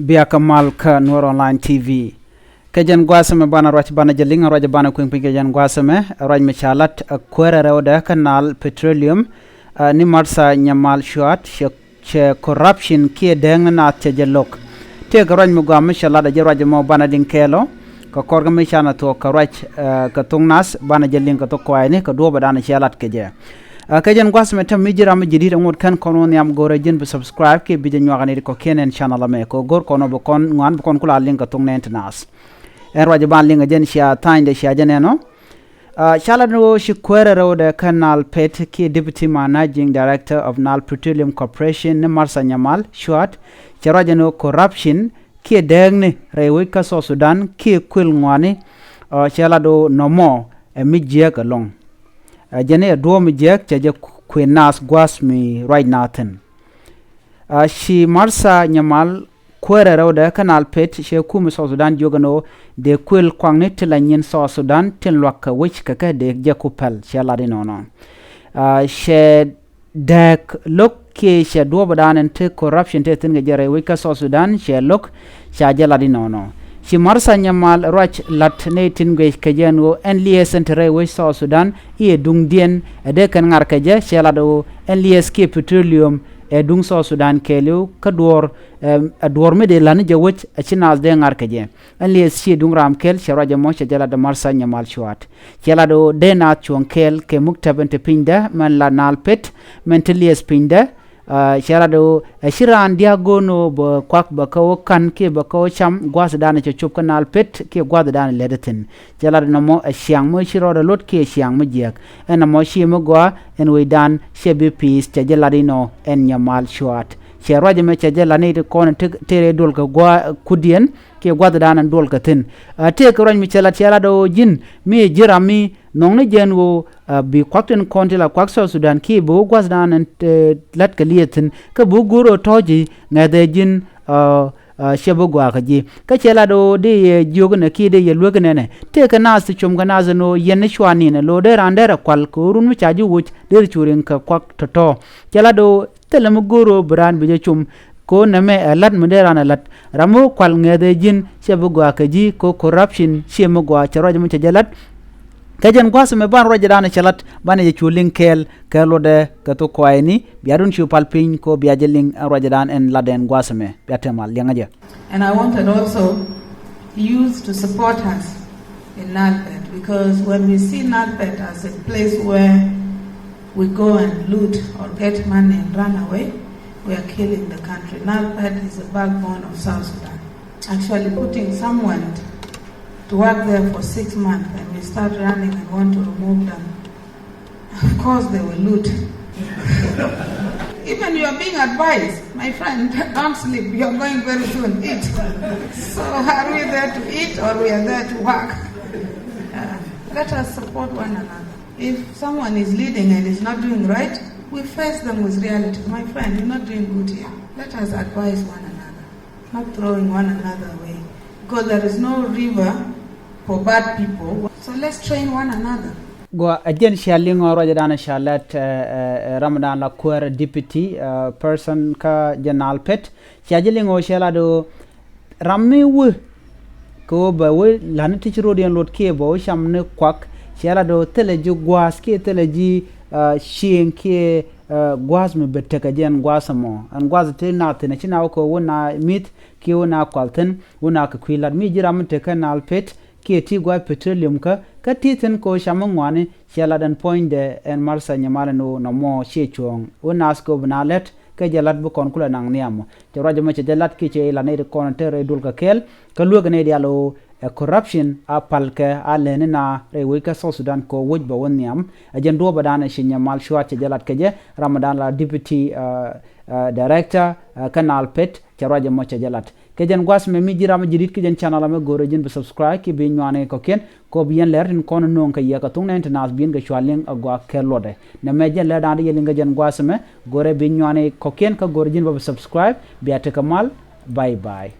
biya kamal ka Nuer online TV kejen gwasame bana roch bana jelinga roja bana kwing kejen gwasame roj mechalat kwere rewda kanal petroleum ni Martha Nyamal choat che corruption ki deng na te jelok te garoj mu gam shala da jeroja mo bana dinkelo ka korga me chana to ka roch ka thoknath bana jelinga to kwaini ka do badana chalat keje kajen gwasame tam mijira ma jidida ngot kan kono nyam gore jin be subscribe ke bije nyogani ko kenen channel me ko gor kono be kon ngwan be kon kula linka tung nentnas roja ban linga jen sha tande sha jeneno chala no shi kwere road canal pet ki deputy managing director of Nile Petroleum Corporation ne Martha Nyamal choat roja no corruption ki dengne rewe ka so Sudan ki kwil ngwani chala do no mo mijie ka long jene do mijek je kwenas gwas mi right nathan shi Martha Nyamal kwere rawda canal pet she kum so Sudan jogano de kwel kwangne tilanyin so Sudan tin lwaka wich kaka de je kupal shala de nono she dek lok ke she do badan te corruption te tin gere wika so Sudan she lok sha jala de nono shi Martha Nyamal roch latni tin ge kejeno en lies entre we so Sudan e dung dien de kan ngar keje shela do en lies ke petroleum e dung so Sudan kelu kador ador me de lan je wech achinas de ngar keje en lies shi dung ram kel sharaja mo shela de Martha Nyamal choat shela do de na chonkel ke muktäpä te pinda man la nalpet mentalies pinda shara do shiran diagono bo kwak ba ko kan ke ba ko cham gwas dana che chup kanal pet ke gwad dana ledatin jala no mo shiang mo shiro do lot ke shiang mo jek en mo shi mo gwa en we dan shebi peace che jala dino en Nyamal choat che roje me che jala ne de kon tere dol ko gwa kudien ke gwad dana dol ka tin te ko ran mi chela do jin mi jirami nong ne jen wo bi kwakten konti la kwakso Sudan ki bo gwas dan lat ka lietin ka bu guro toji ngade jin shebo gwa ka ji ka chela do de jogne ki de ye lwgne ne te ka nas chum ga nas no yen chwani ne lo de randera kwal ko run mi chaji wuch de churin ka kwak to chela do telem guro bran bi chum ko name lat mudera na lat ramu kwal ngade jin shebo gwa ka ji ko corruption shemo gwa charo mu chajalat kajen gwas me ban roja dana chalat bane je chulin kel kelo de kato kwaini biadun chu palpin ko biajeling roja dan en laden gwas me biatemal lengaje. And I wanted also youth to support us in Nile because when we see Nile as a place where we go and loot or get money and run away, we are killing the country. Nile is the backbone of South Sudan. Actually putting someone to work there for 6 months and we start running and want to remove them. Of course they will loot. Even you are being advised, my friend, don't sleep, you are going very soon, eat. So are we there to eat or we are there to work? Let us support one another. If someone is leading and is not doing right, we face them with reality. My friend, you're not doing good here. Let us advise one another, not throwing one another away. Because there is no river for bad people, so let's train one another. Go again shalingo roja dana shalat Ramadan la kwere deputy person ka janal pet shalingo shalado ramme wu ko ba we lan tichro den lot ke bo shamne kwak shalado teleji gwas ke teleji shin ke gwas me beteka jen gwasamo an gwas te na te na china ko wona mit ke wona kwalten wona ka kwilat mi jira mte kanal pet ki ti gwa petroleum ka titin ko shamangwane shaladan point de en Martha Nyamal no mo chechong unas ko bnalet ka jalat bu kon kula nang niamo to rajo ma jalat ki che la ne kon tere dul ka kel ka luga ne dialo corruption apal ka alene na rewe ka so Sudan ko woj ba won niam ajen do badana shi Nyamal choat jalat ka je Ramadan la deputy director canal pet rajo ma jalat kejen gwas me mi jirama jidit kejen channel me goro jin be subscribe ki be nyane ko ken ko bien lertin kono non ka yaka tung nentnas bien ga chwaleng agwa kelode ne me jen le dan yeli nga jen gwas me gore be nyane ko ken ka goro jin be subscribe be atakamal bye bye.